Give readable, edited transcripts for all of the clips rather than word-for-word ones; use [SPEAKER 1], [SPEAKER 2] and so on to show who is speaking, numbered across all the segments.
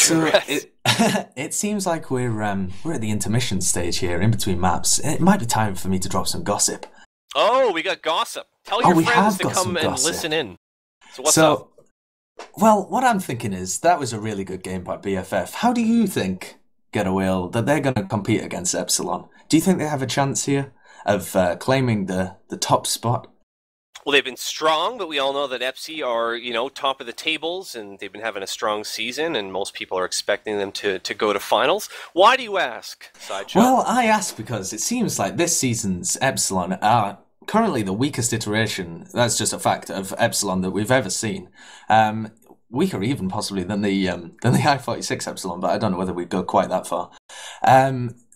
[SPEAKER 1] So it seems like we're at the intermission stage here, in between maps. It might be time for me to drop some gossip.
[SPEAKER 2] Oh, we got gossip. Tell your friends to come and listen in. So what's up?
[SPEAKER 1] Well, what I'm thinking is that was a really good game by BFF. How do you think, Getawhale, that they're going to compete against Epsilon? Do you think they have a chance here of claiming the top spot?
[SPEAKER 2] Well, they've been strong, but we all know that Epsi are, you know, top of the tables, and they've been having a strong season, and most people are expecting them to go to finals. Why do you ask, Sideshow?
[SPEAKER 1] Well, I ask because it seems like this season's Epsilon are currently the weakest iteration, that's just a fact, of Epsilon that we've ever seen. Weaker even possibly than the I-46 Epsilon, but I don't know whether we'd go quite that far.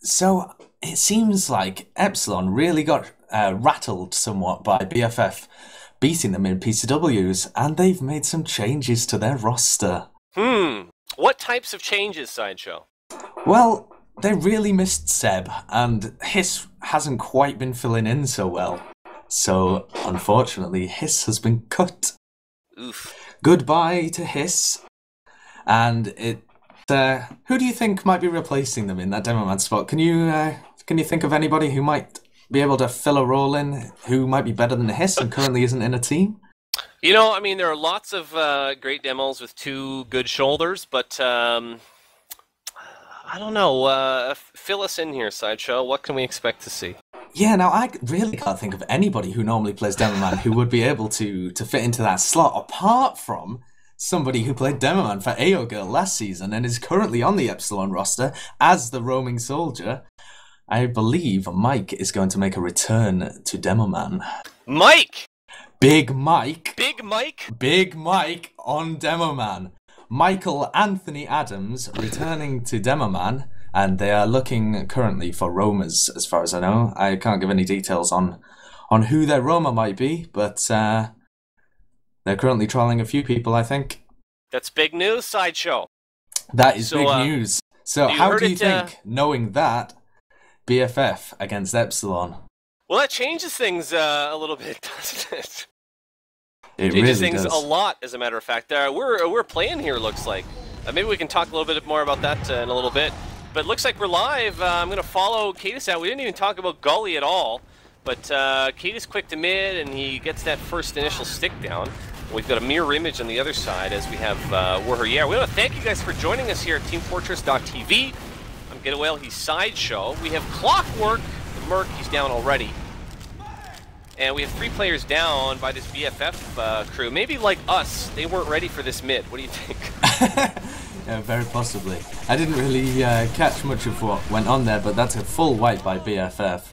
[SPEAKER 1] So it seems like Epsilon really got rattled somewhat by BFF beating them in PCWs, and they've made some changes to their roster.
[SPEAKER 2] What types of changes, Sideshow?
[SPEAKER 1] Well, they really missed Seb, and Hiss hasn't quite been filling in so well. So, unfortunately, Hiss has been cut.
[SPEAKER 2] Oof.
[SPEAKER 1] Goodbye to Hiss. And who do you think might be replacing them in that demo man spot? Can you think of anybody who might be able to fill a role in, who might be better than Hiss and currently isn't in a team?
[SPEAKER 2] You know, I mean, there are lots of great demos with two good shoulders, but I don't know. Fill us in here, Sideshow. What can we expect to see?
[SPEAKER 1] Yeah, now I really can't think of anybody who normally plays Demoman who would be able to fit into that slot, apart from somebody who played Demoman for AO Girl last season and is currently on the Epsilon roster as the roaming soldier. I believe Mike is going to make a return to Demoman.
[SPEAKER 2] Mike!
[SPEAKER 1] Big Mike!
[SPEAKER 2] Big Mike?
[SPEAKER 1] Big Mike on Demoman. Michael Anthony Adams returning to Demoman. And they are looking currently for roamers, as far as I know. I can't give any details on who their roamer might be, but they're currently trialing a few people, I think.
[SPEAKER 2] That's big news, Sideshow.
[SPEAKER 1] That is big news. So how do you think, knowing that, BFF against Epsilon?
[SPEAKER 2] Well, that changes things a little bit, doesn't it?
[SPEAKER 1] It
[SPEAKER 2] changes
[SPEAKER 1] really
[SPEAKER 2] things
[SPEAKER 1] does.
[SPEAKER 2] a lot, as a matter of fact. We're playing here, looks like. Maybe we can talk a little bit more about that in a little bit. But it looks like we're live. I'm going to follow Cadis out. We didn't even talk about Gully at all. But Cadis quick to mid, and he gets that first initial stick down. We've got a mirror image on the other side as we have Warher. Yeah, we want to thank you guys for joining us here at teamfortress.tv. I'm Getawhale, he's Sideshow. We have Clockwork, the Merc, he's down already. And we have 3 players down by this BFF crew. Maybe like us, they weren't ready for this mid. What do you think?
[SPEAKER 1] Yeah, very possibly. I didn't really catch much of what went on there, but that's a full wipe by BFF.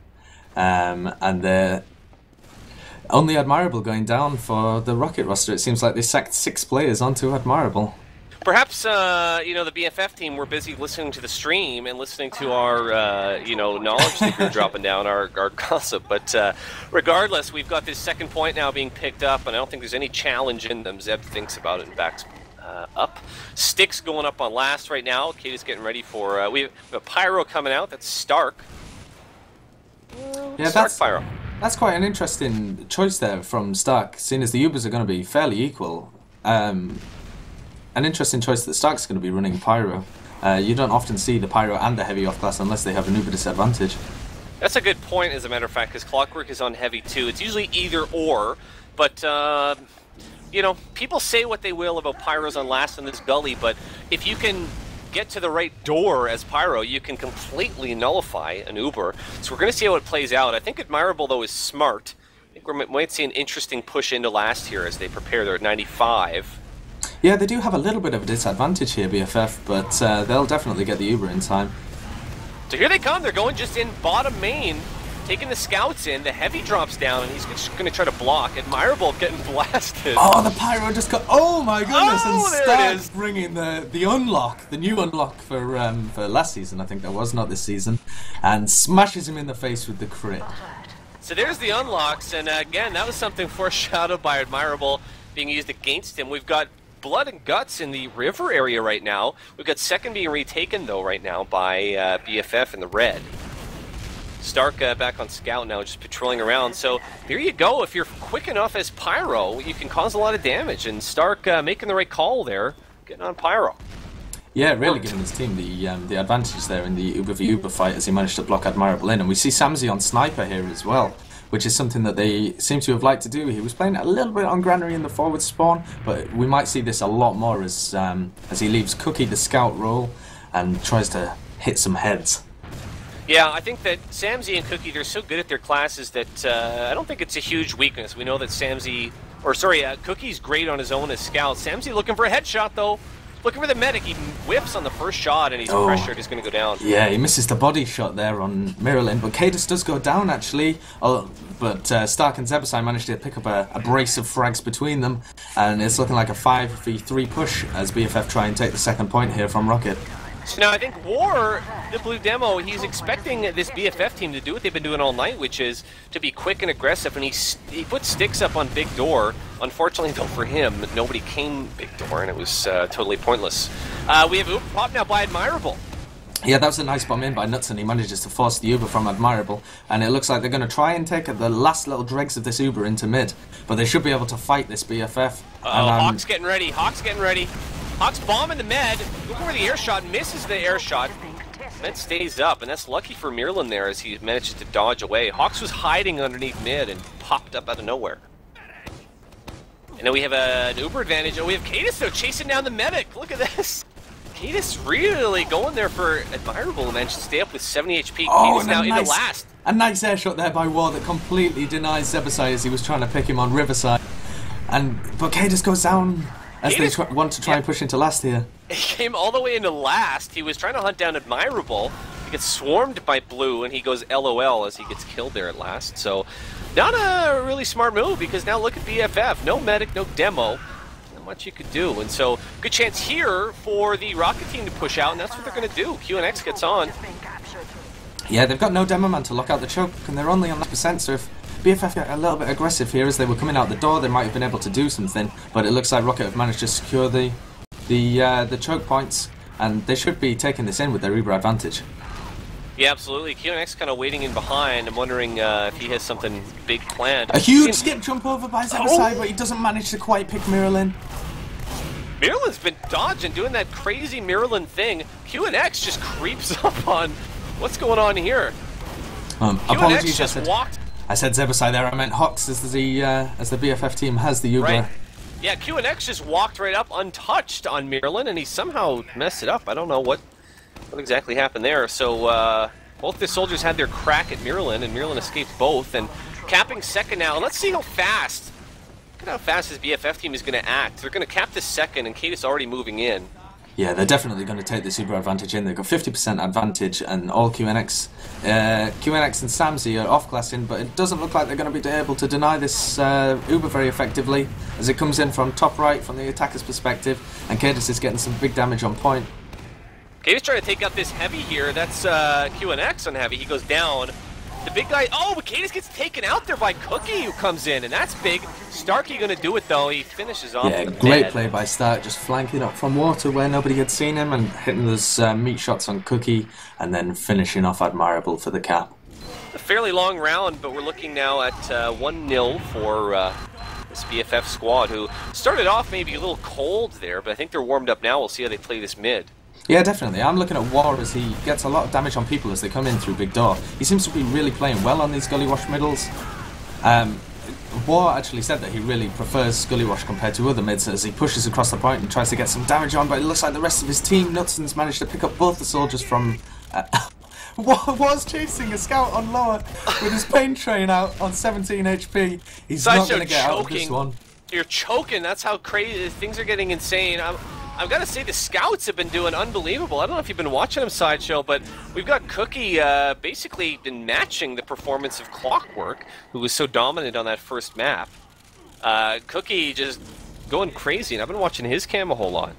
[SPEAKER 1] And they're only Admirable going down for the Rocket roster. It seems like they sacked 6 players onto Admirable.
[SPEAKER 2] Perhaps, you know, the BFF team were busy listening to the stream and listening to our, you know, knowledge that we were dropping down, our gossip. But regardless, we've got this second point now being picked up, and I don't think there's any challenge in them. Zeb thinks about it and backs up. Sticks going up on last right now. Kate is getting ready for, we have a Pyro coming out. That's Stark.
[SPEAKER 1] Yeah,
[SPEAKER 2] Stark Pyro.
[SPEAKER 1] That's quite an interesting choice there from Stark, seeing as the Ubers are going to be fairly equal. An interesting choice that Stark's going to be running Pyro. You don't often see the Pyro and the Heavy off-class unless they have an Uber disadvantage.
[SPEAKER 2] That's a good point, as a matter of fact, because Clockwork is on Heavy too. It's usually either or, but you know, people say what they will about Pyros on last in this gully, but if you can get to the right door as Pyro, you can completely nullify an Uber. So we're going to see how it plays out. I think Admirable, though, is smart. I think we might see an interesting push into last here as they prepare their 95.
[SPEAKER 1] Yeah, they do have a little bit of a disadvantage here, BFF, but they'll definitely get the Uber in time.
[SPEAKER 2] So here they come. They're going just in bottom main, taking the scouts in. The Heavy drops down, and he's just going to try to block. Admirable getting blasted.
[SPEAKER 1] Oh, the Pyro just got... Oh, my goodness.
[SPEAKER 2] Oh,
[SPEAKER 1] and
[SPEAKER 2] there it is.
[SPEAKER 1] Stark's bringing the unlock, the new unlock for last season, I think that was, not this season, and smashes him in the face with the crit.
[SPEAKER 2] So there's the unlocks, and again, that was something foreshadowed by Admirable being used against him. We've got blood and guts in the river area right now. We've got second being retaken, though, right now by BFF in the red. Stark back on scout now, just patrolling around. So there you go. If you're quick enough as Pyro, you can cause a lot of damage. And Stark making the right call there, getting on Pyro.
[SPEAKER 1] Yeah, really giving his team the advantage there in the Uber v Uber fight as he managed to block Admirable in. And we see Samsey on Sniper here as well, which is something that they seem to have liked to do. He was playing a little bit on Granary in the forward spawn, but we might see this a lot more as he leaves Cookie the scout role and tries to hit some heads.
[SPEAKER 2] Yeah, I think that Samsey and Cookie, they're so good at their classes that I don't think it's a huge weakness. We know that Cookie's great on his own as scout. Samsey looking for a headshot, though. Looking for the medic. He whiffs on the first shot, and he's pressured. He's going to go down.
[SPEAKER 1] Yeah, he misses the body shot there on Miralin, but Cadis does go down, actually. But Stark and Zebasai managed to pick up a brace of frags between them, and it's looking like a 5v3 push as BFF try and take the second point here from Rocket.
[SPEAKER 2] So now I think War, the blue demo, he's expecting this BFF team to do what they've been doing all night, which is to be quick and aggressive, and he put sticks up on Big Door. Unfortunately, though, for him, nobody came Big Door, and it was totally pointless. We have Uber pop now by Admirable.
[SPEAKER 1] Yeah, that was a nice bomb in by Nuts, and he manages to force the Uber from Admirable, and it looks like they're going to try and take the last little dregs of this Uber into mid, but they should be able to fight this BFF.
[SPEAKER 2] Hawk's getting ready. Hawk's getting ready. Hawk's bombing the med, looking for the air shot, misses the air shot. Med stays up, and that's lucky for Mirlin there as he manages to dodge away. Hawks was hiding underneath mid and popped up out of nowhere. And then we have an Uber advantage. Oh, we have Cadis though chasing down the medic. Look at this. Cadis really going there for Admirable and managed to stay up with 70 HP. Cadis now in the last.
[SPEAKER 1] A nice air shot there by War that completely denies Zebasai as he was trying to pick him on Riverside. But Cadis goes down as they want to try and push into last here.
[SPEAKER 2] He came all the way into last. He was trying to hunt down Admirable. He gets swarmed by Blue, and he goes LOL as he gets killed there at last. So, not a really smart move, because now look at BFF. No medic, no demo. Not much you could do. And so, good chance here for the Rocket team to push out, and that's what they're going to do. QNX gets on.
[SPEAKER 1] Yeah, they've got no demo man to lock out the choke, and they're only on 9%, so if BFF get a little bit aggressive here as they were coming out the door, they might have been able to do something, but it looks like Rocket have managed to secure the choke points, and they should be taking this in with their Uber advantage.
[SPEAKER 2] Yeah, absolutely. QNX kind of waiting in behind. I'm wondering if he has something big planned.
[SPEAKER 1] A huge skip jump over by Zebasai, but he doesn't manage to quite pick Miralin.
[SPEAKER 2] Miralin's been dodging, doing that crazy Miralin thing. QNX just creeps up on what's going on here.
[SPEAKER 1] Apologies,
[SPEAKER 2] just walked.
[SPEAKER 1] I said Zebasai there, I meant Hawks as the BFF team has the Uber.
[SPEAKER 2] Right. Yeah, QNX just walked right up untouched on Miralin, and he somehow messed it up. I don't know what exactly happened there. So both the soldiers had their crack at Miralin, and Miralin escaped both. And capping second now. Let's see how fast. Look at how fast this BFF team is going to act. They're going to cap this second, and Cadis already moving in.
[SPEAKER 1] Yeah, they're definitely going to take the Uber advantage in. They've got 50% advantage, and all QNX and Samsey are off-classing, but it doesn't look like they're going to be able to deny this Uber very effectively, as it comes in from top right from the attacker's perspective, and Cadis is getting some big damage on point.
[SPEAKER 2] Cadis trying to take out this heavy here. That's QNX on heavy. He goes down. The big guy, but Cadis gets taken out there by Cookie, who comes in, and that's big. Starkey going to do it, though. He finishes off.
[SPEAKER 1] Yeah, great play by Stark, just flanking up from water where nobody had seen him and hitting those meat shots on Cookie, and then finishing off Admirable for the cap.
[SPEAKER 2] A fairly long round, but we're looking now at 1-0 for this BFF squad, who started off maybe a little cold there, but I think they're warmed up now. We'll see how they play this mid.
[SPEAKER 1] Yeah, definitely. I'm looking at War as he gets a lot of damage on people as they come in through Big Door. He seems to be really playing well on these Gully Wash middles. War actually said that he really prefers Gully Wash compared to other mids as he pushes across the point and tries to get some damage on, but it looks like the rest of his team, Nutson's managed to pick up both the soldiers from... War's chasing a scout on lower with his pain train out on 17 HP. He's not going to get out of this one.
[SPEAKER 2] You're choking. That's how crazy things are getting insane. I've got to say, the scouts have been doing unbelievable. I don't know if you've been watching them, Sideshow, but we've got Cookie basically been matching the performance of Clockwork, who was so dominant on that first map. Cookie just going crazy, and I've been watching his cam a whole lot.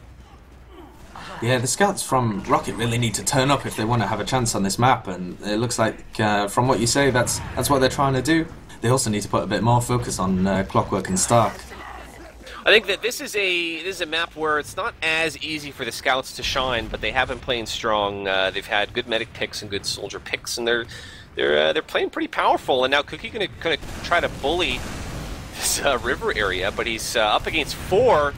[SPEAKER 1] Yeah, the scouts from Rocket really need to turn up if they want to have a chance on this map, and it looks like, from what you say, that's what they're trying to do. They also need to put a bit more focus on Clockwork and Stark.
[SPEAKER 2] I think that this is a map where it's not as easy for the scouts to shine, but they have been playing strong. They've had good medic picks and good soldier picks, and they're playing pretty powerful. And now Cookie going to try to bully this river area, but he's up against 4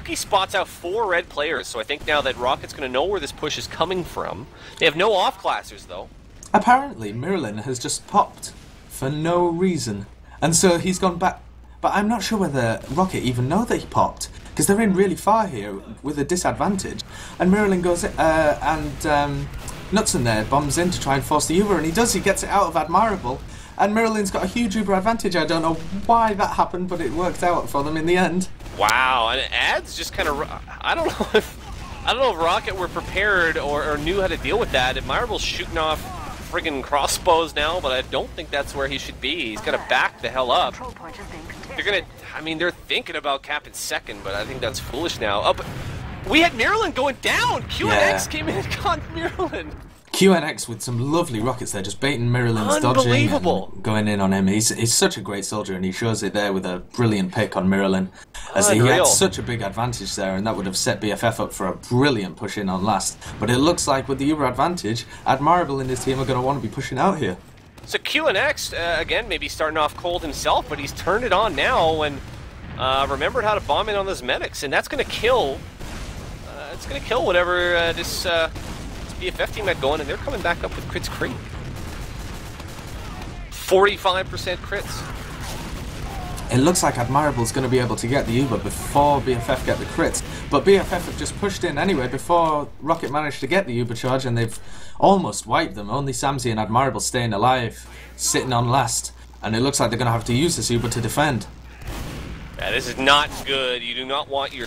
[SPEAKER 2] Quickly spots out 4 red players, so I think now that Rocket's going to know where this push is coming from. They have no off-classers, though.
[SPEAKER 1] Apparently, Miralin has just popped for no reason. And so he's gone back. But I'm not sure whether Rocket even know that he popped, because they're in really far here with a disadvantage. And Miralin goes Knutson there bombs in to try and force the Uber, and he does. He gets it out of Admirable. And Miralin's got a huge Uber advantage. I don't know why that happened, but it worked out for them in the end.
[SPEAKER 2] Wow, and Ads just kind of... I don't know if Rocket were prepared or knew how to deal with that. Admirable's shooting off friggin' crossbows now, but I don't think that's where he should be. He's got to back the hell up. They're thinking about capping second, but I think that's foolish now. Oh, but we had Miralin going down! QNX came in and caught Miralin.
[SPEAKER 1] QNX with some lovely rockets there, just baiting Miralin's dodging and going in on him. He's such a great soldier, and he shows it there with a brilliant pick on Miralin. As he had such a big advantage there, and that would have set BFF up for a brilliant push in on last. But it looks like with the Uber advantage, Admirable and his team are going to want to be pushing out here.
[SPEAKER 2] So QNX, again, maybe starting off cold himself, but he's turned it on now and remembered how to bomb in on those medics, and that's going to kill. It's going to kill whatever this BFF team had going, and they're coming back up with crits creep. 45% crits.
[SPEAKER 1] It looks like Admirable's going to be able to get the Uber before BFF get the crits, but BFF have just pushed in anyway before Rocket managed to get the Uber charge, and they've almost wiped them. Only Samsey and Admirable staying alive, sitting on last, and it looks like they're going to have to use this Uber to defend.
[SPEAKER 2] Yeah, this is not good. You do not want you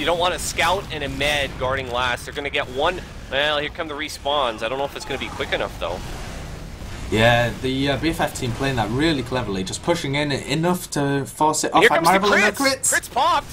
[SPEAKER 2] don't want a scout and a med guarding last. They're going to get one. Well, here come the respawns. I don't know if it's going to be quick enough though.
[SPEAKER 1] Yeah, the BFF team playing that really cleverly, just pushing in enough to force it off.
[SPEAKER 2] Here comes the
[SPEAKER 1] Admirable and
[SPEAKER 2] crits.
[SPEAKER 1] the crits.
[SPEAKER 2] Crits popped.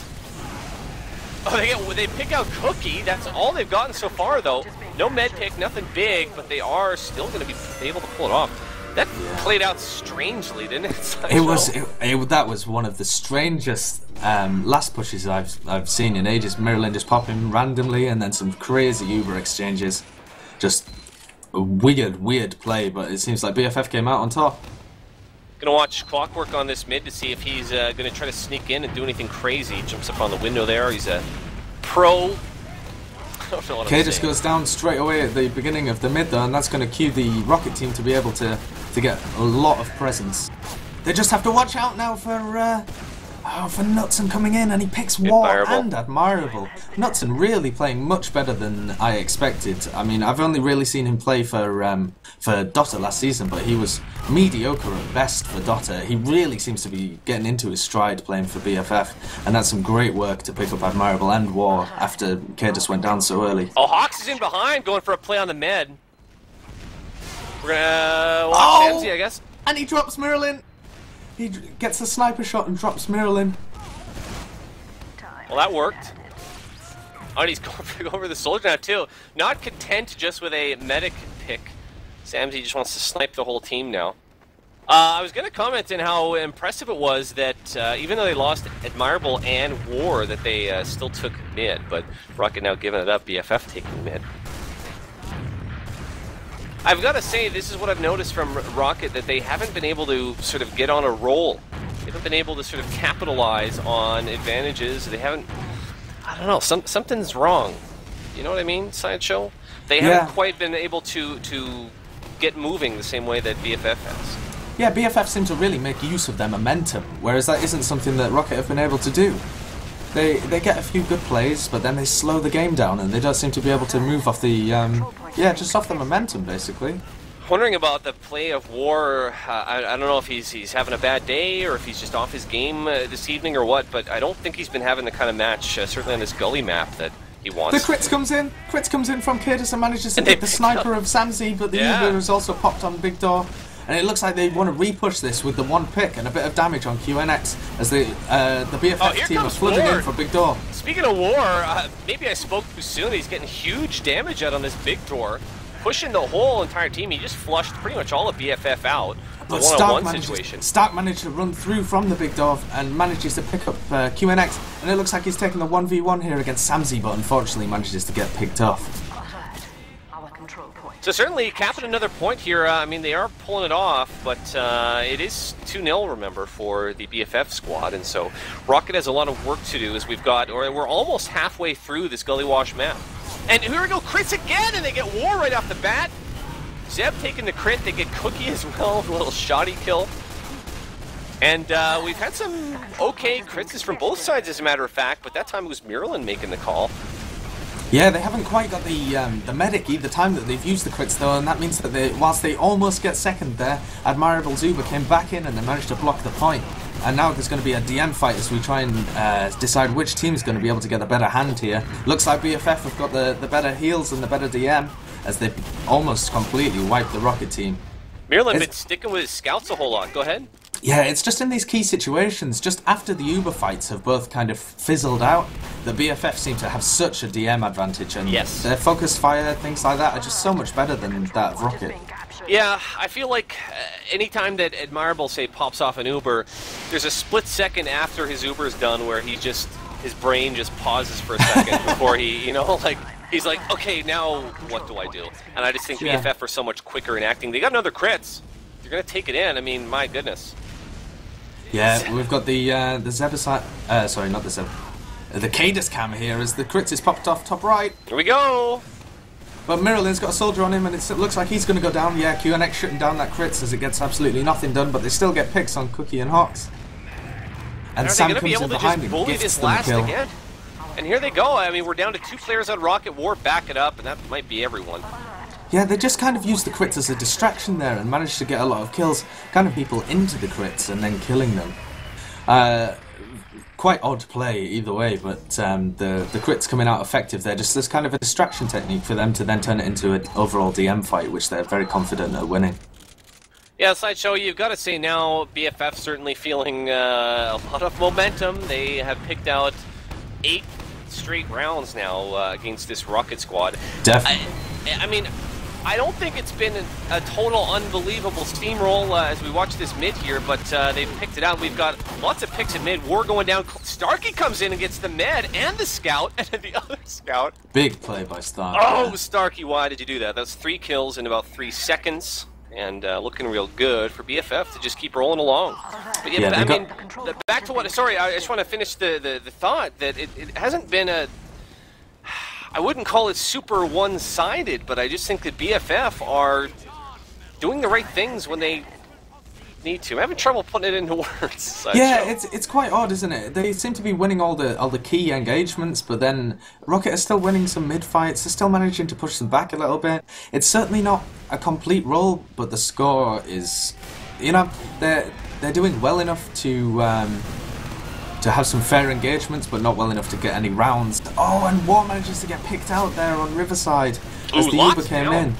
[SPEAKER 2] Oh, they pick out Cookie. That's all they've gotten so far though. No med pick, nothing big, but they are still going to be able to pull it off. That played out strangely, didn't it?
[SPEAKER 1] That was one of the strangest last pushes I've seen in ages. Miralin just popping randomly, and then some crazy Uber exchanges. Just a weird play, but it seems like BFF came out on top.
[SPEAKER 2] Gonna watch Clockwork on this mid to see if he's gonna try to sneak in and do anything crazy. Jumps up on the window there. He's a pro.
[SPEAKER 1] Cadus goes down straight away at the beginning of the mid though, and that's going to cue the Rocket team to be able to get a lot of presence. They just have to watch out now for Knutson coming in, and he picks War and Admirable. Knutson really playing much better than I expected. I mean, I've only really seen him play for Dota last season, but he was mediocre at best for Dota. He really seems to be getting into his stride playing for BFF, and that's some great work to pick up Admirable and War after Cadus went down so early.
[SPEAKER 2] Oh, Hawks is in behind, going for a play on the med. We're gonna watch Samsey, I guess.
[SPEAKER 1] And he drops Miralin. He gets a sniper shot and drops Miralin.
[SPEAKER 2] Well, that worked. Oh, and he's going over the soldier now, too. Not content just with a medic pick. Samsey just wants to snipe the whole team now. I was going to comment on how impressive it was that even though they lost Admirable and War, that they still took mid, but Rocket now giving it up, BFF taking mid. I've got to say, this is what I've noticed from Rocket, that they haven't been able to sort of get on a roll. They haven't been able to sort of capitalize on advantages. They haven't, I don't know, something's wrong. You know what I mean, Sideshow? They haven't quite been able to get moving the same way that BFF has.
[SPEAKER 1] Yeah, BFF seem to really make use of their momentum, whereas that isn't something that Rocket have been able to do. They get a few good plays, but then they slow the game down, and they don't seem to be able to move off the, just off the momentum, basically.
[SPEAKER 2] Wondering about the play of War. I don't know if he's having a bad day, or if he's just off his game this evening, or what, but I don't think he's been having the kind of match, certainly on this gully map, that he wants.
[SPEAKER 1] The crits comes in from Cadus and manages to get the sniper of Samsey, but the Uber has also popped on Big Door. And it looks like they want to re-push this with the one pick and a bit of damage on QNX as the BFF team are flooding in for Big Door.
[SPEAKER 2] Speaking of War, maybe I spoke too soon. He's getting huge damage out on this Big Door, pushing the whole entire team. He just flushed pretty much all of BFF out.
[SPEAKER 1] But
[SPEAKER 2] Stark
[SPEAKER 1] managed to run through from the Big Door and manages to pick up QNX. And it looks like he's taking the 1v1 here against Samsey, but unfortunately manages to get picked off.
[SPEAKER 2] So certainly capping another point here. I mean, they are pulling it off, but it is 2-0, remember, for the BFF squad. And so Rocket has a lot of work to do as we're almost halfway through this Gully Wash map. And here we go, crits again, and they get War right off the bat. Zeb taking the crit, they get Cookie as well, a little shoddy kill. And we've had some okay crits from both sides, as a matter of fact, but that time it was Miralyn making the call.
[SPEAKER 1] Yeah, they haven't quite got the medic either time that they've used the crits though, and that means that whilst they almost get second there, Admirable Zuba came back in and they managed to block the point. And now there's going to be a DM fight as we try and decide which team is going to be able to get a better hand here. Looks like BFF have got the better heals and the better DM, as they've almost completely wiped the Rocket team.
[SPEAKER 2] Miralyn been sticking with his scouts a whole lot. Go ahead.
[SPEAKER 1] Yeah, it's just in these key situations, just after the Uber fights have both kind of fizzled out, the BFF seem to have such a DM advantage, and their focus fire, things like that, are just so much better than that of Rocket.
[SPEAKER 2] Yeah, I feel like anytime that Admirable, say, pops off an Uber, there's a split second after his Uber's done where his brain just pauses for a second before he, he's like, okay, now what do I do? And I just think BFF are so much quicker in acting. They got another crits. They're going to take it in. I mean, my goodness.
[SPEAKER 1] Yeah, we've got the Zebasite, sorry, not the Zeb, the Cadus cam here as the crits is popped off top right.
[SPEAKER 2] Here we go!
[SPEAKER 1] But Miralyn's got a soldier on him and it looks like he's going to go down. Yeah, QNX shutting down that crits as it gets absolutely nothing done, but they still get picks on Cookie and Hawks. And Sam comes in behind and gifts them a kill.
[SPEAKER 2] Again? And here they go. I mean, we're down to 2 players on Rocket. War back it up, and that might be everyone.
[SPEAKER 1] Yeah, they just kind of used the crits as a distraction there and managed to get a lot of kills, kind of people into the crits and then killing them. Quite odd play either way, but the crits coming out effective there, just as kind of a distraction technique for them to then turn it into an overall DM fight, which they're very confident at winning.
[SPEAKER 2] Yeah, Sideshow, you've got to say now, BFF certainly feeling a lot of momentum. They have picked out 8 straight rounds now against this Rocket squad.
[SPEAKER 1] Definitely.
[SPEAKER 2] I mean, I don't think it's been a total unbelievable steamroll as we watch this mid here, but they've picked it out. We've got lots of picks at mid. War going down. Starkey comes in and gets the med and the scout, and then the other scout.
[SPEAKER 1] Big play by Starkey.
[SPEAKER 2] Oh, Starkey, why did you do that? That's 3 kills in about 3 seconds, and looking real good for BFF to just keep rolling along. But yeah, I mean, back to what... Sorry, I just want to finish the thought that it hasn't been a... I wouldn't call it super one-sided, but I just think that BFF are doing the right things when they need to. I'm having trouble putting it into words.
[SPEAKER 1] Yeah, it's quite odd, isn't it? They seem to be winning all the key engagements, but then Rocket is still winning some mid-fights. They're still managing to push them back a little bit. It's certainly not a complete roll, but the score is... they're doing well enough to have some fair engagements, but not well enough to get any rounds. Oh, and War manages to get picked out there on Riverside as the Uber came in.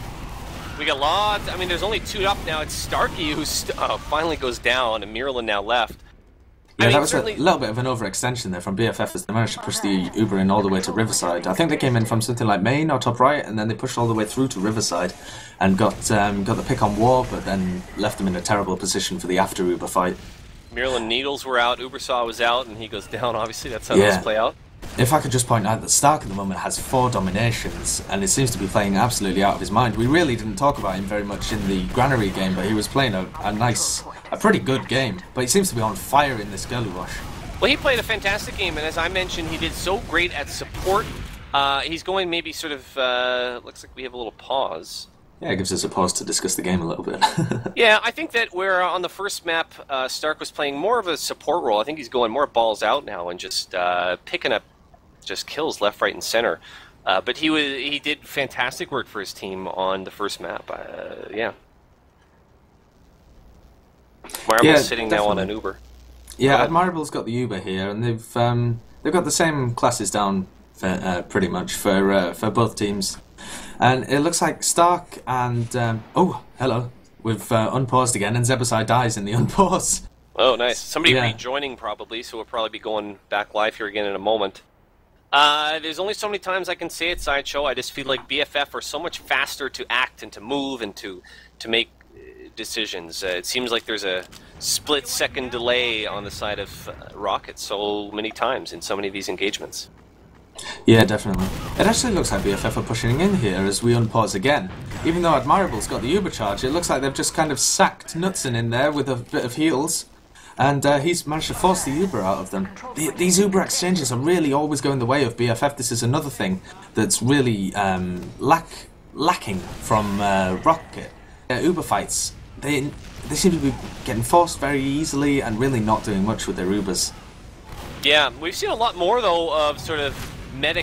[SPEAKER 2] We got lots. I mean, there's only 2 up now. It's Starkey who finally goes down, and Miralyn now left.
[SPEAKER 1] Yeah, that was a little bit of an overextension there from BFF as they managed to push the Uber in all the way to Riverside. I think they came in from something like Main or top right, and then they pushed all the way through to Riverside and got the pick on War, but then left them in a terrible position for the after Uber fight.
[SPEAKER 2] Miralyn Needles were out, Ubersaw was out, and he goes down. Obviously, that's how those play out.
[SPEAKER 1] If I could just point out that Stark at the moment has 4 dominations, and it seems to be playing absolutely out of his mind. We really didn't talk about him very much in the Granary game, but he was playing a pretty good game. But he seems to be on fire in this Gully Wash.
[SPEAKER 2] Well, he played a fantastic game, and as I mentioned, he did so great at support. He's going maybe sort of, looks like we have a little pause.
[SPEAKER 1] Yeah, it gives us a pause to discuss the game a little bit.
[SPEAKER 2] Yeah, I think that where on the first map, Stark was playing more of a support role. I think he's going more balls out now and just picking up just kills left, right, and center. But he did fantastic work for his team on the first map. Yeah. Admirable's sitting now on an Uber.
[SPEAKER 1] Yeah, Admirable's got the Uber here, and they've got the same classes down pretty much for both teams. And it looks like Stark and... oh, hello. We've unpaused again, and Zebasai dies in the unpause.
[SPEAKER 2] Oh, nice. Somebody rejoining, probably, so we'll probably be going back live here again in a moment. There's only so many times I can say it, Sideshow. I just feel like BFF are so much faster to act and to move and to make decisions. It seems like there's a split-second delay on the side of Rocket so many times in so many of these engagements.
[SPEAKER 1] Yeah, definitely. It actually looks like BFF are pushing in here as we unpause again. Even though Admirable's got the Uber charge, it looks like they've just kind of sacked Knudsen in there with a bit of heals. And he's managed to force the Uber out of them. These Uber exchanges are really always going the way of BFF. This is another thing that's really lacking from Rocket. Uber fights, they seem to be getting forced very easily and really not doing much with their Ubers.
[SPEAKER 2] Yeah, we've seen a lot more, though, of sort of meta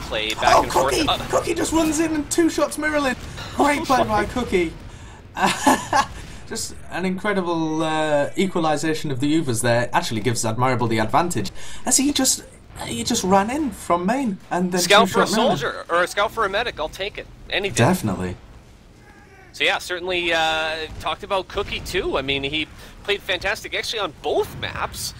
[SPEAKER 2] play back and
[SPEAKER 1] Cookie!
[SPEAKER 2] forth.
[SPEAKER 1] Cookie just runs in and two-shots Mirrolin. Great play by Cookie. Just an incredible equalisation of the Ubers there. Actually gives Admirable the advantage, as he just ran in from main and then
[SPEAKER 2] scout for a
[SPEAKER 1] Mirrolin.
[SPEAKER 2] soldier or a scout for a medic. I'll take it. Anything.
[SPEAKER 1] Definitely.
[SPEAKER 2] So yeah, certainly talked about Cookie too. I mean, he played fantastic actually on both maps.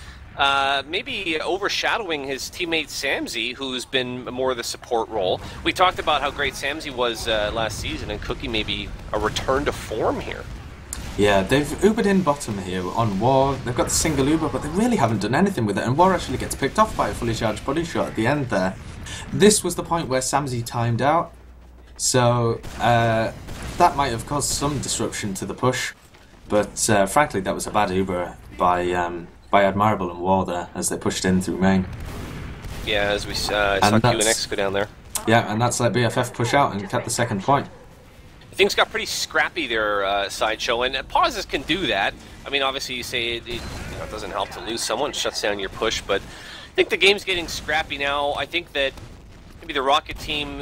[SPEAKER 2] Maybe overshadowing his teammate Samzy, who's been more of the support role. We talked about how great Samzy was last season, and Cookie maybe a return to form here.
[SPEAKER 1] Yeah, they've Ubered in bottom here on War. They've got the single Uber, but they really haven't done anything with it. And War actually gets picked off by a fully charged body shot at the end there. This was the point where Samzy timed out. So that might have caused some disruption to the push. But frankly, that was a bad Uber by Admirable and War there as they pushed in through main.
[SPEAKER 2] Yeah, as we saw QNX go down there.
[SPEAKER 1] Yeah, and that's let BFF push out and kept the second point.
[SPEAKER 2] Things got pretty scrappy there, Sideshow, and pauses can do that. I mean, obviously you say it doesn't help to lose someone, shuts down your push, but I think the game's getting scrappy now. I think that maybe the Rocket team,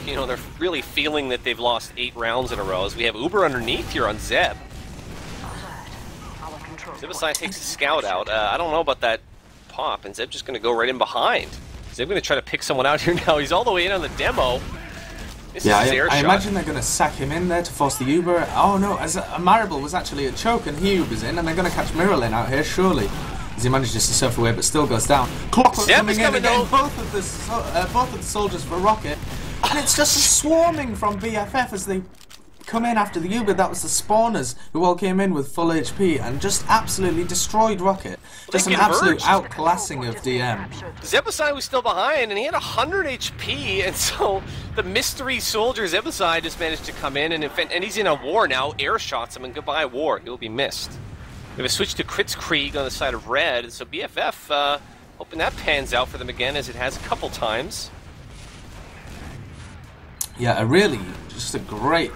[SPEAKER 2] they're really feeling that they've lost 8 rounds in a row, as we have Uber underneath here on Zeb. Zebasai takes a scout out. I don't know about that pop, and Zeb's just going to go right in behind. Zeb going to try to pick someone out here now. He's all the way in on the demo.
[SPEAKER 1] I imagine they're going to sack him in there to force the Uber. Oh no, as Admirable was actually a choke and he Ubers in, and they're going to catch Mirrolin out here, surely. As he manages to surf away but still goes down. Clockwork coming in again, both of the soldiers for Rocket. And it's just swarming from BFF as they come in after the Uber. That was the spawners who all came in with full HP and just absolutely destroyed Rocket. Just an absolute outclassing of DM.
[SPEAKER 2] Zebasai was still behind and he had 100 HP, and so the mystery soldier Zebasai just managed to come in and he's in a War now. Air shots him and goodbye War. He'll be missed. We have a switch to Kritzkrieg on the side of red, and so BFF hoping that pans out for them again, as it has a couple times.
[SPEAKER 1] Yeah, just a great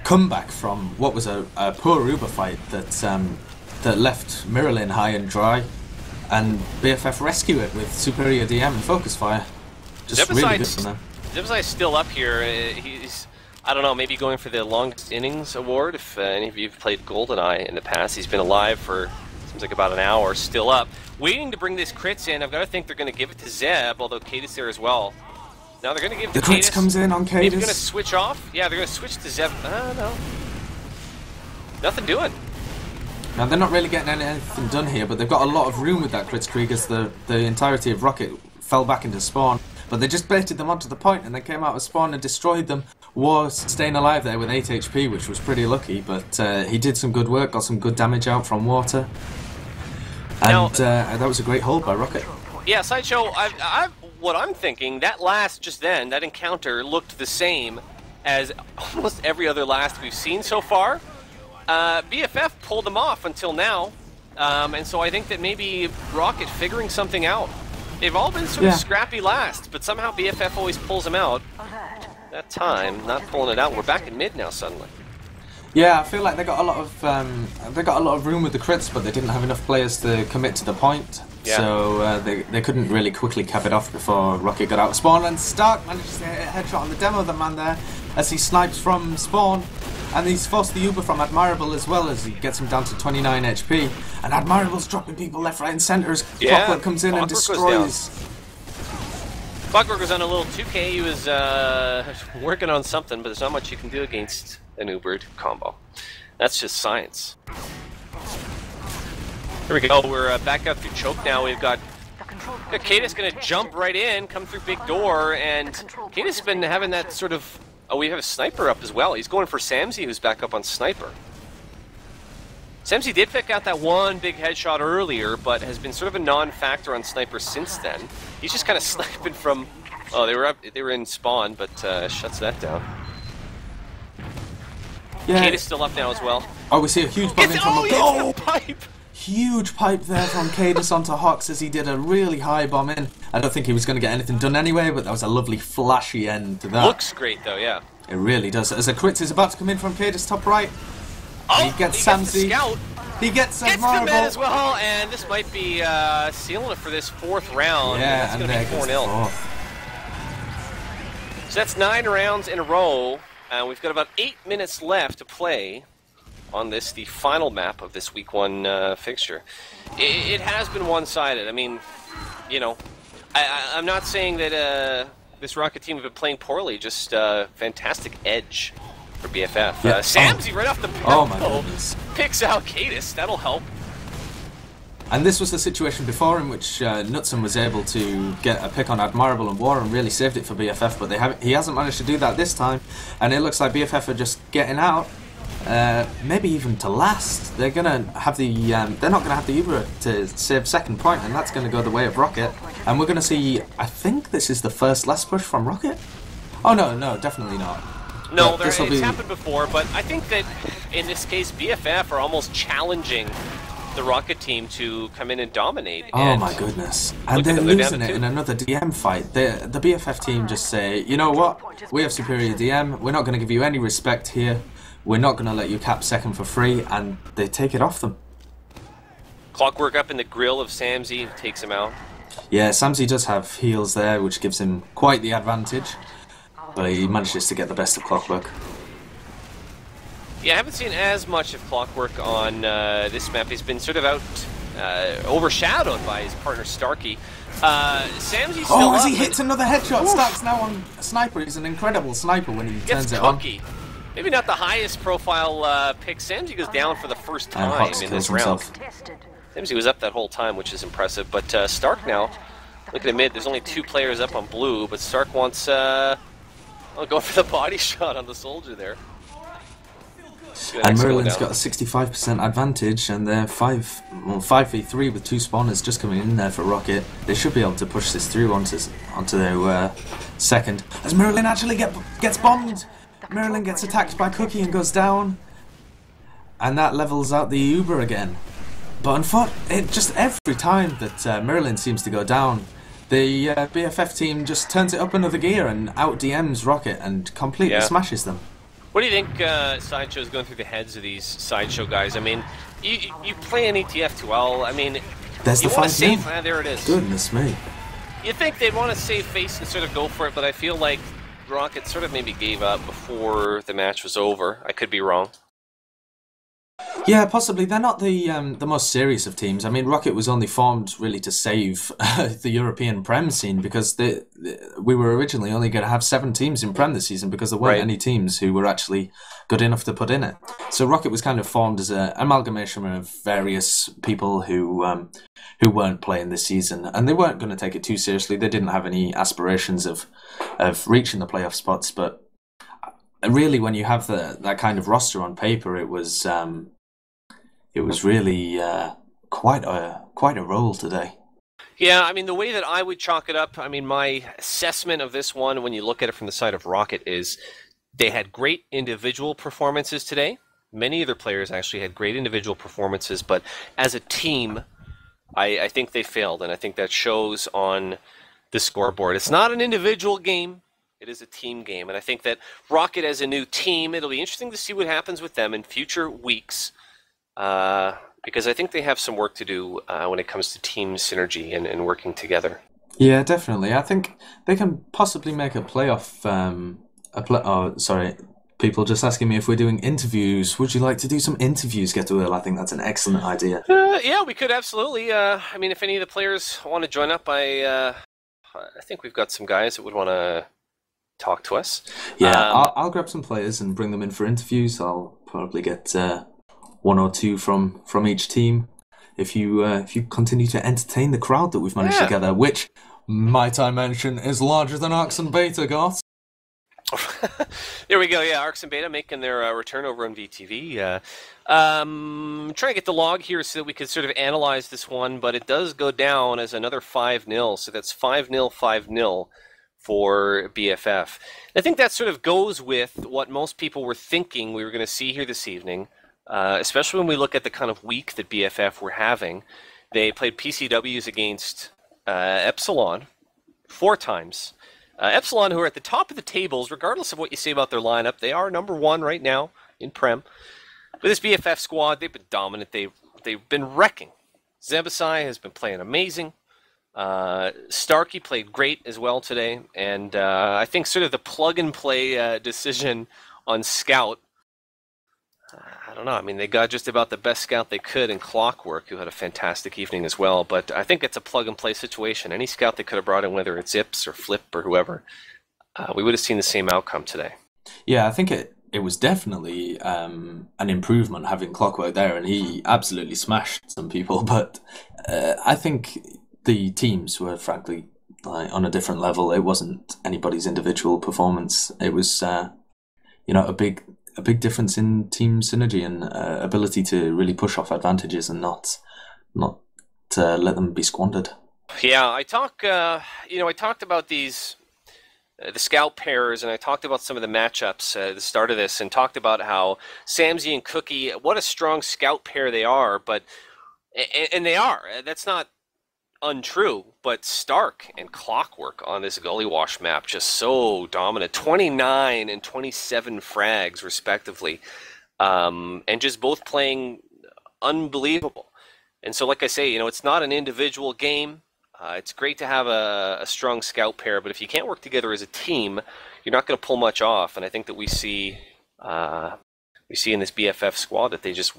[SPEAKER 1] comeback from what was a poor Uber fight that left Mirrolin high and dry, and BFF rescue it with superior DM and focus fire. Just really good from them.
[SPEAKER 2] Zebasai's still up here. He's, I don't know, maybe going for the longest innings award. If any of you have played GoldenEye in the past, he's been alive for seems like about an hour, still up, waiting to bring this crits in. I've got to think they're going to give it to Zeb, although Kate is there as well. Now they're going to give
[SPEAKER 1] the crits comes in on Cadis.
[SPEAKER 2] Maybe going to switch off. Yeah, they're going to switch to Zeb. No, nothing doing.
[SPEAKER 1] Now they're not really getting anything done here, but they've got a lot of room with that Kritzkrieg as the entirety of Rocket fell back into spawn. But they just baited them onto the point and they came out of spawn and destroyed them. War staying alive there with 8 HP, which was pretty lucky, but he did some good work, got some good damage out from water. And now, that was a great hold by Rocket.
[SPEAKER 2] Yeah, Sideshow, what I'm thinking, that encounter looked the same as almost every other last we've seen so far. BFF pulled them off until now, and so I think that maybe Rocket figuring something out. They've all been sort of scrappy last, but somehow BFF always pulls them out. That time, not pulling it out. We're back in mid now suddenly.
[SPEAKER 1] Yeah, I feel like they got a lot of room with the crits, but they didn't have enough players to commit to the point. Yeah. So they couldn't really quickly cap it off before Rocket got out of spawn, and Stark manages to hit a headshot on the demo of the man there as he snipes from spawn, and he's forced the Uber from Admirable as well as he gets him down to 29 HP, and Admirable's dropping people left, right and centre as Clockwork comes in and destroys.
[SPEAKER 2] Clockwork was on a little 2K, he was working on something, but there's not much you can do against an Ubered combo. That's just science. Here we go, we're back up through choke now. We've got Cadis going to jump right in, come through big door, and Cadis has been having that sort of... Oh, we have a sniper up as well. He's going for Samzy, who's back up on sniper. Samsey did pick out that one big headshot earlier, but has been sort of a non-factor on Sniper since then. He's just kind of sniping from... Oh, they were in spawn, but shuts that down.
[SPEAKER 1] Yeah.
[SPEAKER 2] Kate is still up now as well.
[SPEAKER 1] Oh, we see a huge bomb in from a goal!
[SPEAKER 2] Pipe!
[SPEAKER 1] Huge pipe there from Cadis onto Hawks as he did a really high bomb in. I don't think he was going to get anything done anyway, but that was a lovely flashy end to that.
[SPEAKER 2] Looks great though, yeah.
[SPEAKER 1] It really does. As a crit is about to come in from Cadis top right.
[SPEAKER 2] Oh,
[SPEAKER 1] he gets Samsey. He gets
[SPEAKER 2] the med as well, and this might be sealing it for this fourth round.
[SPEAKER 1] Yeah,
[SPEAKER 2] and
[SPEAKER 1] and
[SPEAKER 2] that's going to be 4-0. So that's 9 rounds in a row. We've got about 8 minutes left to play on this, the final map of this week 1 fixture. It has been one-sided. I mean, you know, I'm not saying that this Rocket team have been playing poorly, just fantastic edge for BFF.
[SPEAKER 1] Yeah.
[SPEAKER 2] Samsey right off the bat.
[SPEAKER 1] Oh my goodness.
[SPEAKER 2] Picks out Cadis. That'll help.
[SPEAKER 1] And this was the situation before in which Knutson was able to get a pick on Admirable and War and really saved it for BFF, but he hasn't managed to do that this time, and it looks like BFF are just getting out. Maybe even to last. They're gonna have the they're not gonna have the Uber to save second point, and that's gonna go the way of Rocket. And we're gonna see, I think this is the first last push from Rocket. Oh no, definitely not.
[SPEAKER 2] No, it's happened before, but I think that in this case BFF are almost challenging the Rocket team to come in and dominate.
[SPEAKER 1] Oh my goodness. And they're losing it in another DM fight. The BFF team just say, you know what, we have superior DM, we're not going to give you any respect here, we're not going to let you cap second for free, and they take it off them.
[SPEAKER 2] Clockwork up in the grill of Samsey, takes him out.
[SPEAKER 1] Yeah, Samsey does have heals there, which gives him quite the advantage, but he manages to get the best of Clockwork.
[SPEAKER 2] Yeah, I haven't seen as much of Clockwork on this map. He's been sort of out, overshadowed by his partner Starkey. Samsey's still up.
[SPEAKER 1] As he hits another headshot, Stark's now on Sniper. He's an incredible sniper when he turns it on.
[SPEAKER 2] Maybe not the highest profile pick. Samsey goes down for the first time in this round. Samsey was up that whole time, which is impressive. But Stark now, looking at mid, there's only 2 players up on blue, but Stark wants, go for the body shot on the soldier there.
[SPEAKER 1] And Merlin's got a 65% advantage, and they're 5v3 with 2 spawners just coming in there for Rocket. They should be able to push this through onto their second. As Merlin actually gets bombed! Merlin gets attacked by Cookie and goes down. And that levels out the Uber again. But unfortunately, just every time that Merlin seems to go down, the BFF team just turns it up another gear and out DMs Rocket and completely smashes them.
[SPEAKER 2] What do you think Sideshow's going through the heads of these Sideshow guys? I mean, you play an ETF2L, I mean,
[SPEAKER 1] there's the 5
[SPEAKER 2] save, there it is.
[SPEAKER 1] Goodness me.
[SPEAKER 2] You think they'd want to save face and sort of go for it, but I feel like Rocket sort of maybe gave up before the match was over. I could be wrong.
[SPEAKER 1] Yeah, possibly. They're not the most serious of teams. I mean, Rocket was only formed really to save the European Prem scene, because we were originally only going to have 7 teams in Prem this season because there weren't any teams who were actually good enough to put in it. So Rocket was kind of formed as an amalgamation of various people who weren't playing this season, and they weren't going to take it too seriously. They didn't have any aspirations of reaching the playoff spots, but really, when you have that kind of roster on paper, it was really quite a role today.
[SPEAKER 2] Yeah, I mean, the way that I would chalk it up, I mean, my assessment of this one, when you look at it from the side of Rocket, is they had great individual performances today. Many of their players actually had great individual performances, but as a team, I think they failed, and I think that shows on the scoreboard. It's not an individual game. It is a team game, and I think that Rocket as a new team, it'll be interesting to see what happens with them in future weeks, because I think they have some work to do when it comes to team synergy and working together.
[SPEAKER 1] Yeah, definitely. I think they can possibly make a playoff. People just asking me if we're doing interviews. Would you like to do some interviews, Getawhale? I think that's an excellent idea.
[SPEAKER 2] Yeah, we could absolutely. I mean, if any of the players want to join up, I think we've got some guys that would want to talk to us.
[SPEAKER 1] Yeah, I'll grab some players and bring them in for interviews. I'll probably get 1 or 2 from each team. If you continue to entertain the crowd that we've managed to gather, which, might I mention, is larger than Arx and Beta, Goth.
[SPEAKER 2] There we go. Yeah, Arcs and Beta making their return over on VTV. Trying to get the log here so that we could sort of analyze this one, but it does go down as another 5-0. So that's 5-0, 5-0 for BFF. I think that sort of goes with what most people were thinking we were going to see here this evening, especially when we look at the kind of week that BFF were having. They played PCWs against Epsilon 4 times. Epsilon, who are at the top of the tables, regardless of what you say about their lineup, they are number 1 right now in Prem. With this BFF squad, they've been dominant. They've been wrecking. Zebasai has been playing amazing. Starkey played great as well today. And I think sort of the plug-and-play decision on Scout, I don't know. I mean, they got just about the best scout they could in Clockwork, who had a fantastic evening as well. But I think it's a plug-and-play situation. Any scout they could have brought in, whether it's Ips or Flip or whoever, we would have seen the same outcome today.
[SPEAKER 1] Yeah, I think it was definitely an improvement having Clockwork there, and he absolutely smashed some people. But I think the teams were, frankly, on a different level. It wasn't anybody's individual performance. It was, a big difference in team synergy and ability to really push off advantages and not let them be squandered.
[SPEAKER 2] Yeah, I talked about these the scout pairs, and I talked about some of the matchups at the start of this, and talked about how Samsy and Cookie, what a strong scout pair they are, and they are. That's not untrue, but Stark and Clockwork on this Gully Wash map just so dominant. 29 and 27 frags respectively, and just both playing unbelievable. And so, like I say, it's not an individual game. It's great to have a strong scout pair, but if you can't work together as a team, you're not going to pull much off. And I think that we see in this BFF squad that they just